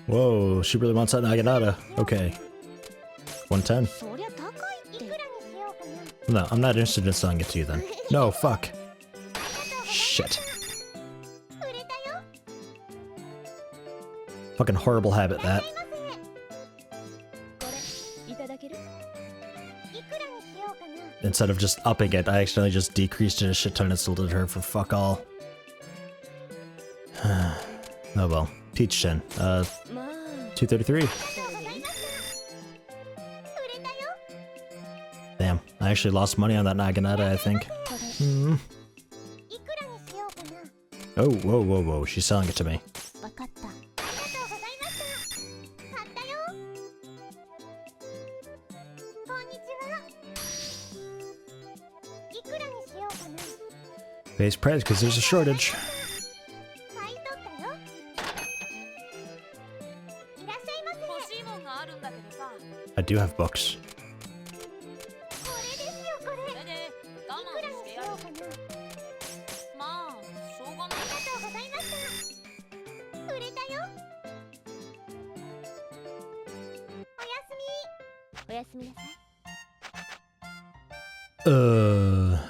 Whoa, she really wants that Naginata. Okay. 110. No, I'm not interested in selling it to you then. No, fuck. Shit. Fucking horrible habit, that. Instead of just upping it, I accidentally just decreased it a shit ton and sold it to her for fuck all. Oh well. Teach 10. 233. Damn, I actually lost money on that Naginata, I think. Hmm. Oh, whoa, whoa, whoa, she's selling it to me. Base price, because there's a shortage. I do have books.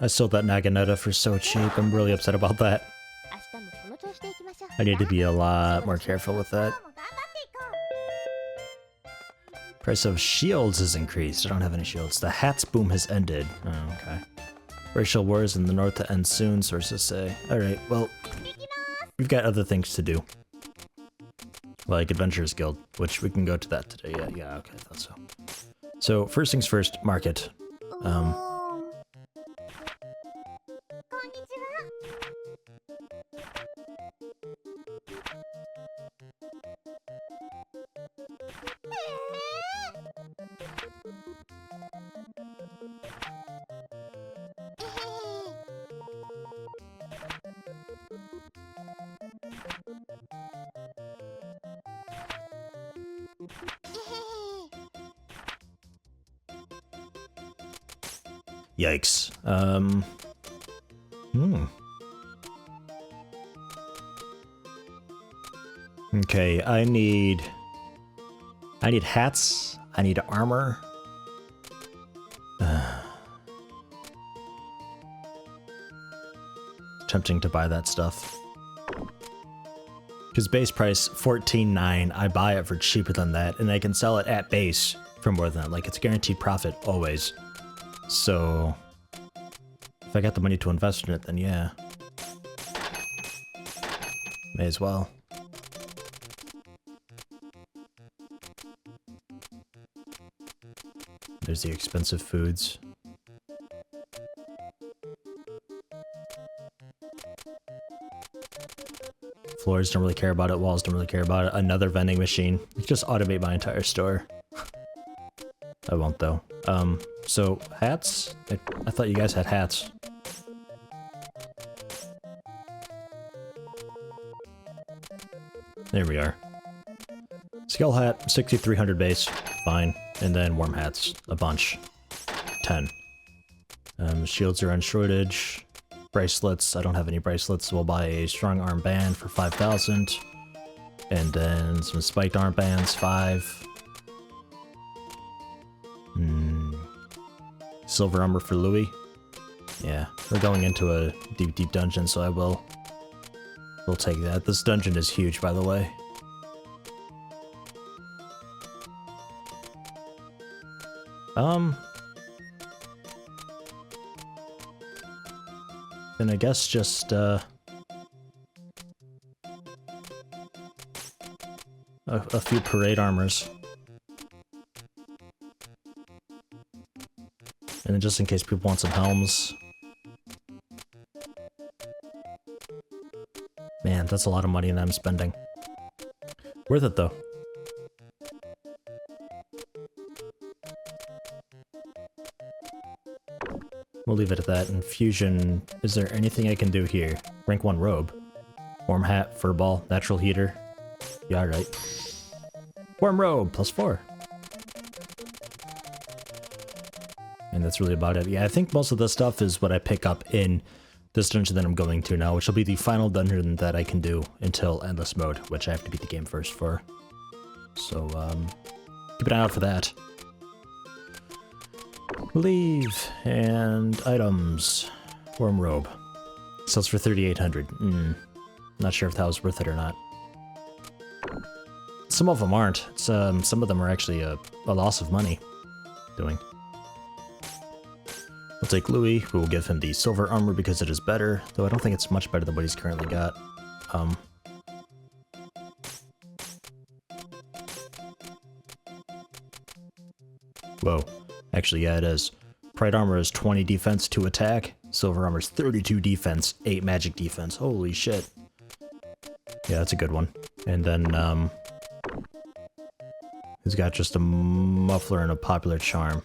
I sold that Naginata for so cheap. I'm really upset about that. I need to be a lot more careful with that. Price of shields has increased. I don't have any shields. The hats boom has ended. Oh, okay. Racial wars in the north to end soon, sources say. Alright, well, we've got other things to do. Like Adventurers Guild, which we can go to that today. Yeah, okay, I thought so. So, first things first, market. Yikes. Okay, I need hats, I need armor. Tempting to buy that stuff. Because base price, $14.9, I buy it for cheaper than that, and I can sell it at base for more than that. Like, it's guaranteed profit, always. So, if I got the money to invest in it, then yeah. May as well. There's the expensive foods. Floors don't really care about it, walls don't really care about it. Another vending machine. You just automate my entire store. I won't though. So hats? I thought you guys had hats. There we are. Skull hat, 6,300 base, fine. And then warm hats, a bunch. 10. Shields are on shortage. Bracelets, I don't have any bracelets, so we'll buy a strong arm band for 5,000. And then some spiked arm bands, 5. Silver armor for Louis. Yeah, we're going into a deep, deep dungeon, so we'll take that. This dungeon is huge, by the way. Then I guess just, a few parade armors. And then just in case people want some helms. Man, that's a lot of money that I'm spending. Worth it though. We'll leave it at that. Infusion, is there anything I can do here? Rank 1 robe. Warm hat, fur ball, natural heater. Yeah, alright. Warm robe, +4. And that's really about it. Yeah, I think most of the stuff is what I pick up in this dungeon that I'm going to now, which will be the final dungeon that I can do until Endless Mode, which I have to beat the game first for. So, keep an eye out for that. Leave and items. Warm robe. Sells for 3,800. Not sure if that was worth it or not. Some of them aren't. Some of them are actually a loss of money. Doing. We'll take Louis. We will give him the silver armor because it is better, though I don't think it's much better than what he's currently got. Whoa. Actually, yeah, it is. Pride armor is 20 defense, 2 attack. Silver armor is 32 defense, 8 magic defense. Holy shit. Yeah, that's a good one. And then, he's got just a muffler and a popular charm.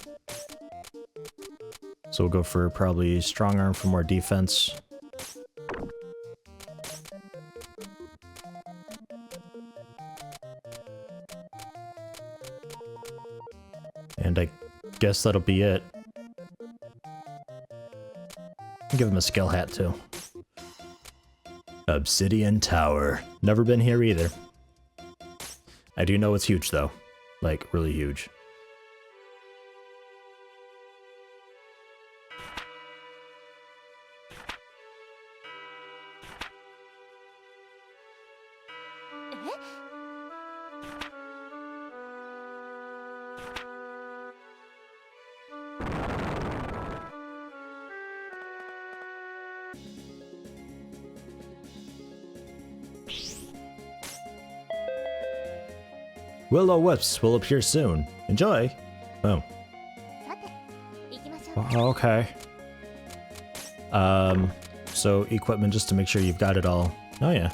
So we'll go for probably strong arm for more defense. And I guess that'll be it. I'll give him a skill hat too. Obsidian Tower. Never been here either. I do know it's huge though. Like, really huge. Will-o-wisps will appear soon. Enjoy! Boom. Okay. So equipment just to make sure you've got it all. Oh yeah.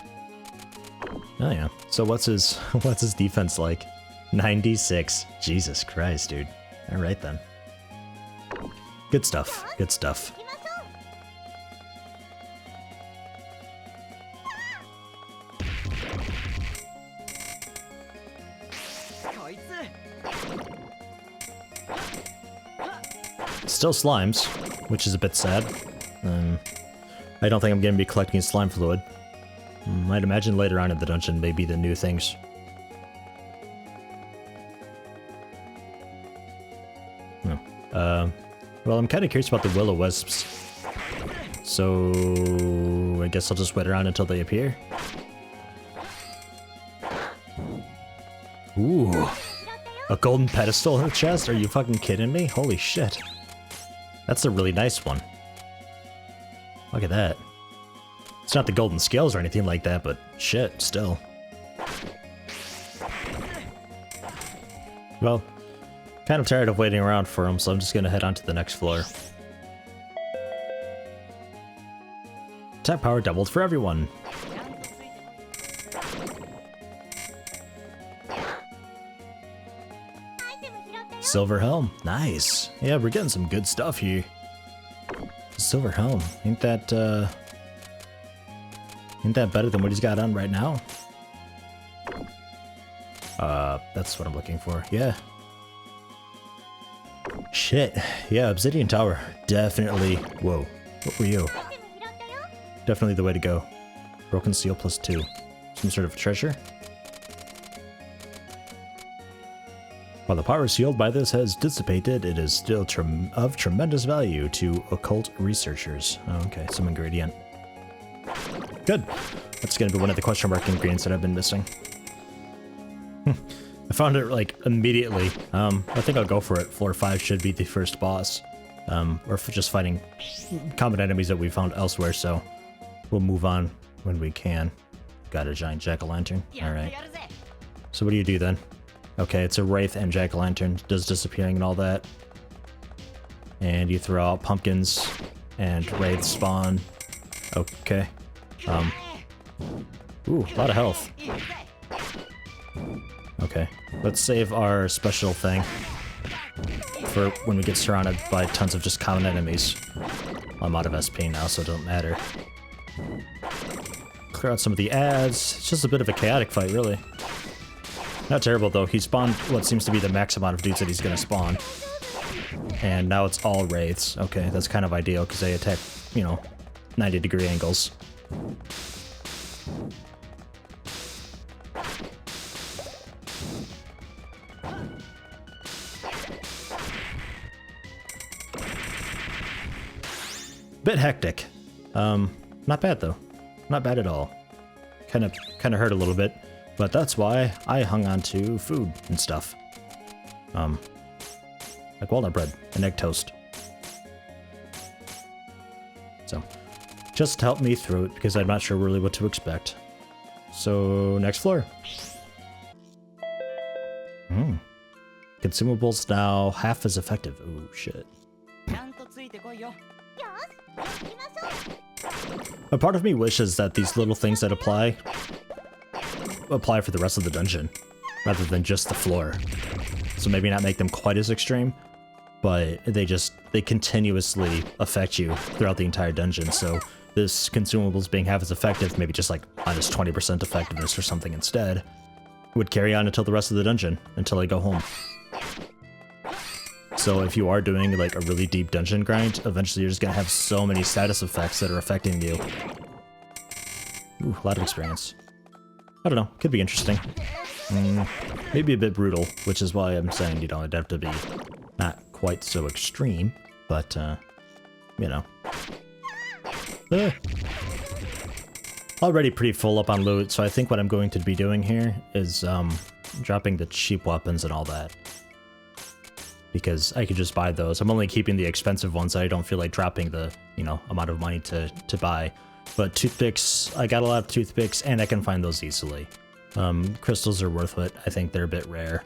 Oh yeah. So what's his defense like? 96. Jesus Christ, dude. Alright then. Good stuff. Good stuff. Still slimes, which is a bit sad. I don't think I'm going to be collecting slime fluid. I'd imagine later on in the dungeon may be the new things. Well, I'm kind of curious about the will-o-wisps. So I guess I'll just wait around until they appear. Ooh. A golden pedestal in the chest? Are you fucking kidding me? Holy shit. That's a really nice one. Look at that. It's not the golden scales or anything like that, but shit, still. Well, kind of tired of waiting around for them, so I'm just gonna head on to the next floor. Attack power doubled for everyone. Silver helm, nice. Yeah, we're getting some good stuff here. Silver helm, ain't that better than what he's got on right now? That's what I'm looking for. Yeah. Shit. Yeah, Obsidian Tower, definitely. Whoa, what were you? Definitely the way to go. Broken seal +2. Some sort of treasure. While the power sealed by this has dissipated, it is still of tremendous value to occult researchers. Oh, okay, some ingredient. Good. That's gonna be one of the question mark ingredients that I've been missing. I found it, like, immediately. I think I'll go for it. Floor 5 should be the first boss. Or for just fighting common enemies that we found elsewhere, so we'll move on when we can. Got a giant jack-o'-lantern. Alright. So what do you do then? Okay, it's a wraith and jack-o'-lantern, does disappearing and all that. And you throw out pumpkins, and wraiths spawn. Okay. Ooh, a lot of health. Okay, let's save our special thing for when we get surrounded by tons of just common enemies. I'm out of SP now, so it doesn't matter. Clear out some of the ads. It's just a bit of a chaotic fight, really. Not terrible, though. He spawned what seems to be the max amount of dudes that he's gonna spawn. And now it's all wraiths. Okay, that's kind of ideal, because they attack, you know, 90-degree angles. Bit hectic. Not bad though. Not bad at all. Kind of hurt a little bit, but that's why I hung on to food and stuff. Like walnut bread and egg toast. So, just to help me through it because I'm not sure really what to expect. So, next floor. Consumables now half as effective. Oh shit. A part of me wishes that these little things that apply for the rest of the dungeon, rather than just the floor. So maybe not make them quite as extreme, but they continuously affect you throughout the entire dungeon. So this consumables being half as effective, maybe just like minus 20% effectiveness or something instead, would carry on until the rest of the dungeon, until I go home. So if you are doing like a really deep dungeon grind, eventually you're just gonna have so many status effects that are affecting you. Ooh, a lot of experience. I don't know, could be interesting. Maybe a bit brutal, which is why I'm saying, you know, it'd have to be not quite so extreme, but, you know. Already pretty full up on loot, so I think what I'm going to be doing here is, dropping the cheap weapons and all that. Because I could just buy those. I'm only keeping the expensive ones. I don't feel like dropping the, you know, amount of money to buy. But toothpicks, I got a lot of toothpicks, and I can find those easily. Crystals are worth it. I think they're a bit rare.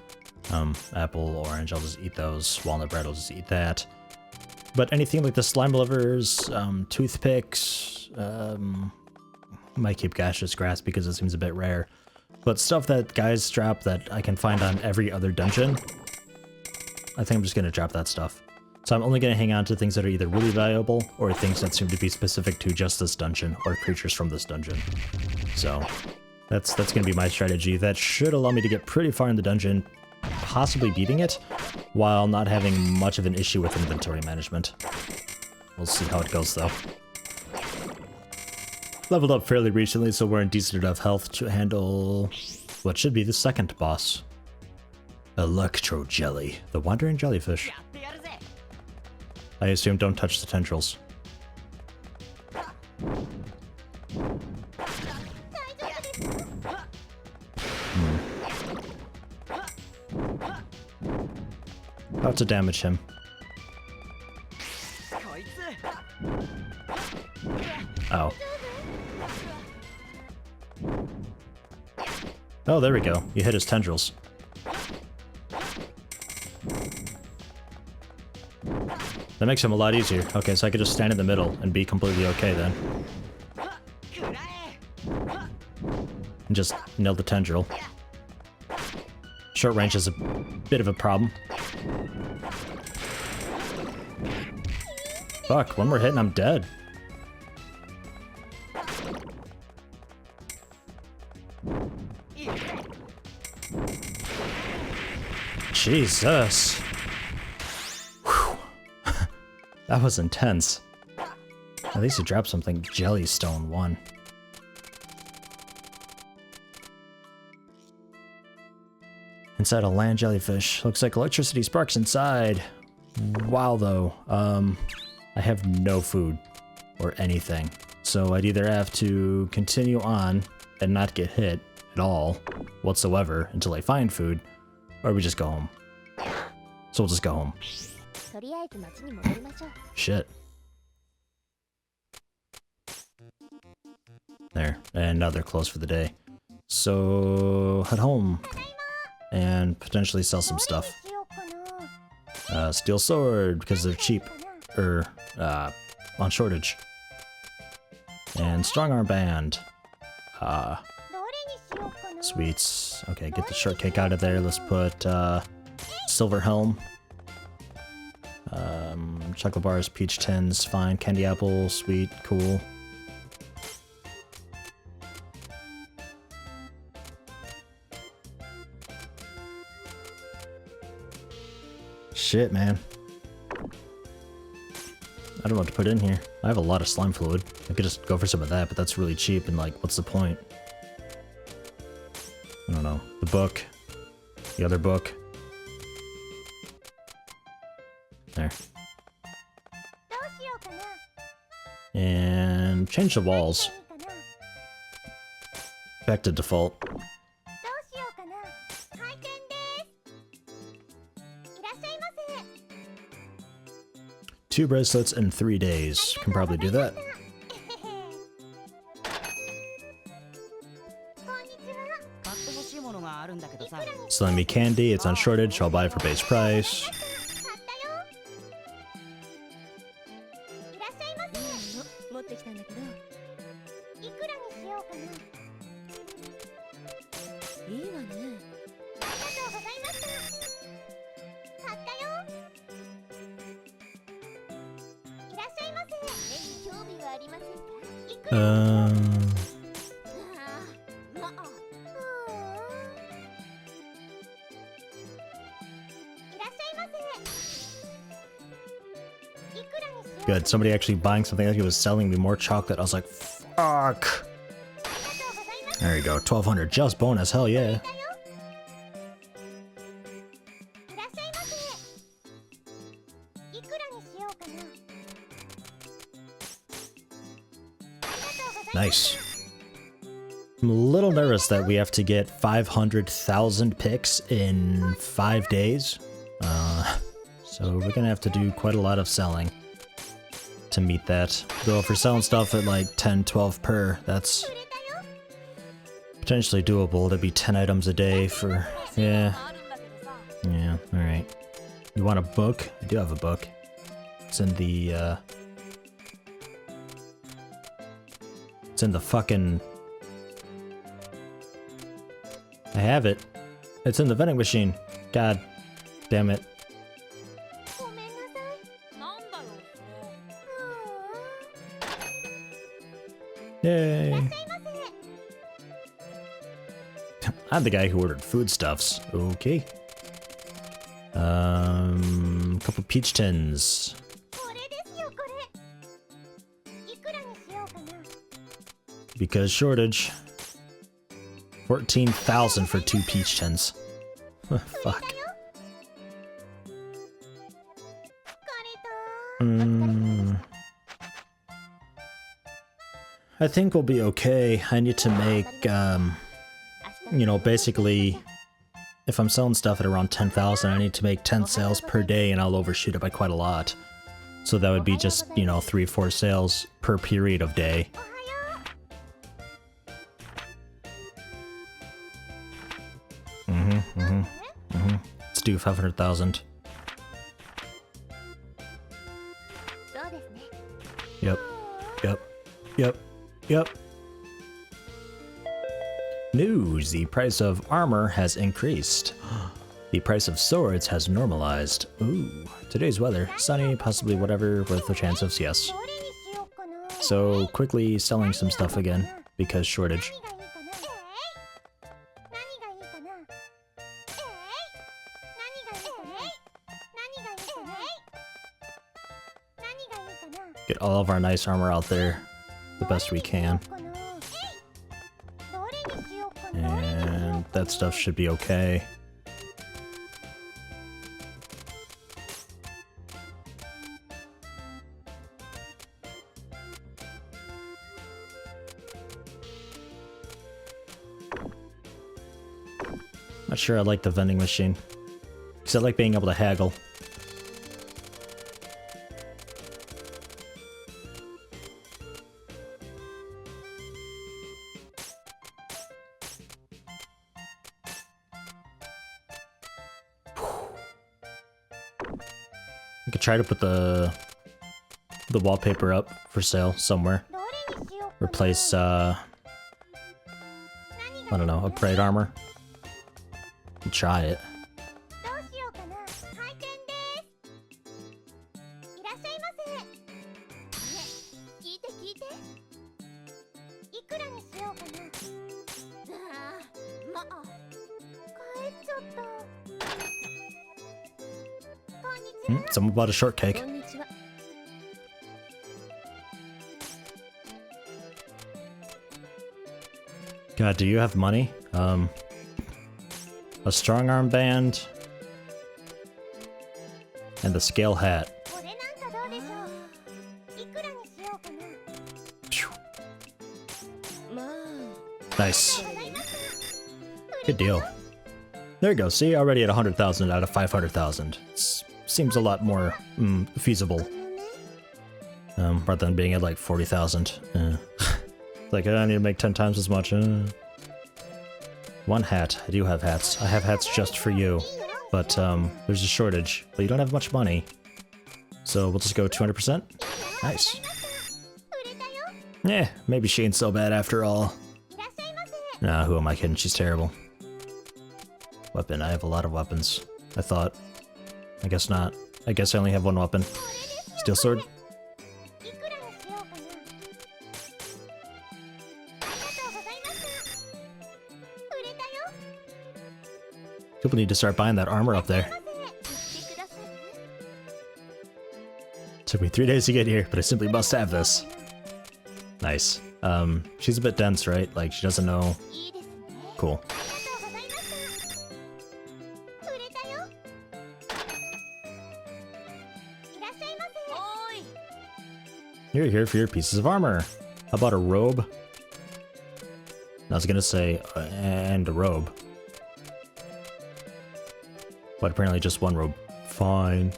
Apple, orange, I'll just eat those. Walnut bread, I'll just eat that. But anything like the slime livers, toothpicks, might keep gaseous grass because it seems a bit rare. But stuff that guys drop that I can find on every other dungeon, I think I'm just going to drop that stuff. So I'm only going to hang on to things that are either really valuable or things that seem to be specific to just this dungeon or creatures from this dungeon. So that's going to be my strategy. That should allow me to get pretty far in the dungeon, possibly beating it, while not having much of an issue with inventory management. We'll see how it goes though. Leveled up fairly recently, so we're in decent enough health to handle what should be the second boss. Electro Jelly, the wandering jellyfish. I assume don't touch the tendrils. About to damage him. Oh. Oh, there we go. You hit his tendrils. That makes him a lot easier. Okay, so I could just stand in the middle and be completely okay then. And just nail the tendril. Short range is a bit of a problem. Fuck, one more hit and I'm dead. Jesus. Whew. That was intense. At least you dropped something. Jellystone 1. Inside a land jellyfish. Looks like electricity sparks inside. Wow, though. I have no food or anything. So I'd either have to continue on and not get hit at all whatsoever until I find food, or we just go home. So we'll just go home. Shit. There. And now they're closed for the day. So head home and potentially sell some stuff. Steel sword because they're cheap. On shortage. And strong arm band. Sweets. Okay, get the shortcake out of there. Let's put silver helm. Chocolate bars, peach tins, fine. Candy apple, sweet, cool. Shit, man. I don't know what to put in here. I have a lot of slime fluid. I could just go for some of that, but that's really cheap and like, what's the point? I don't know. The book. The other book. There. And change the walls. Back to default. 2 bracelets in 3 days. Can probably do that. Slimy candy, it's on shortage, I'll buy it for base price. Good, somebody actually buying something like it was selling me more chocolate. I was like, fuck. There you go, 1200, just bonus, hell yeah. Nice. I'm a little nervous that we have to get 500,000 picks in 5 days. So we're gonna have to do quite a lot of selling to meet that. Though if we're selling stuff at like 10, 12 per, that's potentially doable. That'd be 10 items a day for, yeah. Yeah, alright. You want a book? I do have a book. It's in the, it's in the fucking... I have it. It's in the vending machine. God damn it. Yay. I'm the guy who ordered foodstuffs. Okay. Couple peach tins. Because shortage. 14,000 for 2 peach tins. Fuck. I think we'll be okay. I need to make, you know, basically, if I'm selling stuff at around 10,000, I need to make 10 sales per day and I'll overshoot it by quite a lot. So that would be just, you know, 3-4 sales per period of day. Let's do 500,000. Yep. News! The price of armor has increased. The price of swords has normalized. Ooh. Today's weather. Sunny, possibly whatever, with a chance of CS. So, quickly selling some stuff again, because shortage. Get all of our nice armor out there the best we can. And that stuff should be okay. Not sure I like the vending machine, because I like being able to haggle. I could try to put the wallpaper up for sale somewhere. Replace, I don't know, upgrade armor. Try it. Someone bought a shortcake. God, do you have money? A strong arm band. And the scale hat. Phew. Nice. Good deal. There you go. See, already at 100,000 out of 500,000. Seems a lot more feasible. Rather than being at like 40,000. Like, I need to make 10 times as much. One hat. I do have hats. I have hats just for you. But there's a shortage. But you don't have much money. So we'll just go 200%. Nice. Yeah, maybe she ain't so bad after all. Nah, who am I kidding? She's terrible. Weapon. I have a lot of weapons. I thought. I guess not. I guess I only have one weapon. Steel sword? People need to start buying that armor up there. Took me 3 days to get here, but I simply must have this. Nice. She's a bit dense, right? Like, she doesn't know. Cool. You're here for your pieces of armor. How about a robe? I was gonna say, and a robe. But apparently just one robe. Fine.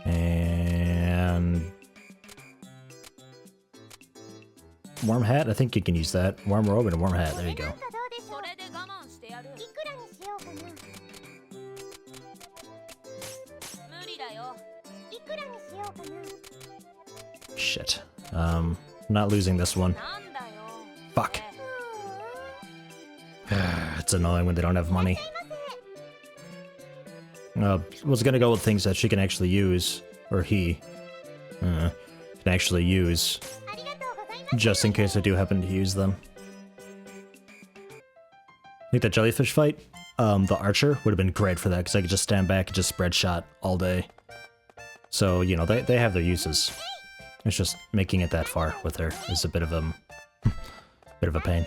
And... warm hat? I think you can use that. Warm robe and a warm hat. There you go. Shit. Not losing this one. Fuck. It's annoying when they don't have money. Was gonna go with things that she can actually use, or he can actually use, just in case I do happen to use them. I think that jellyfish fight, the archer would have been great for that, because I could just stand back and just spread shot all day. So, you know, they have their uses. It's just making it that far with her is a bit of a pain.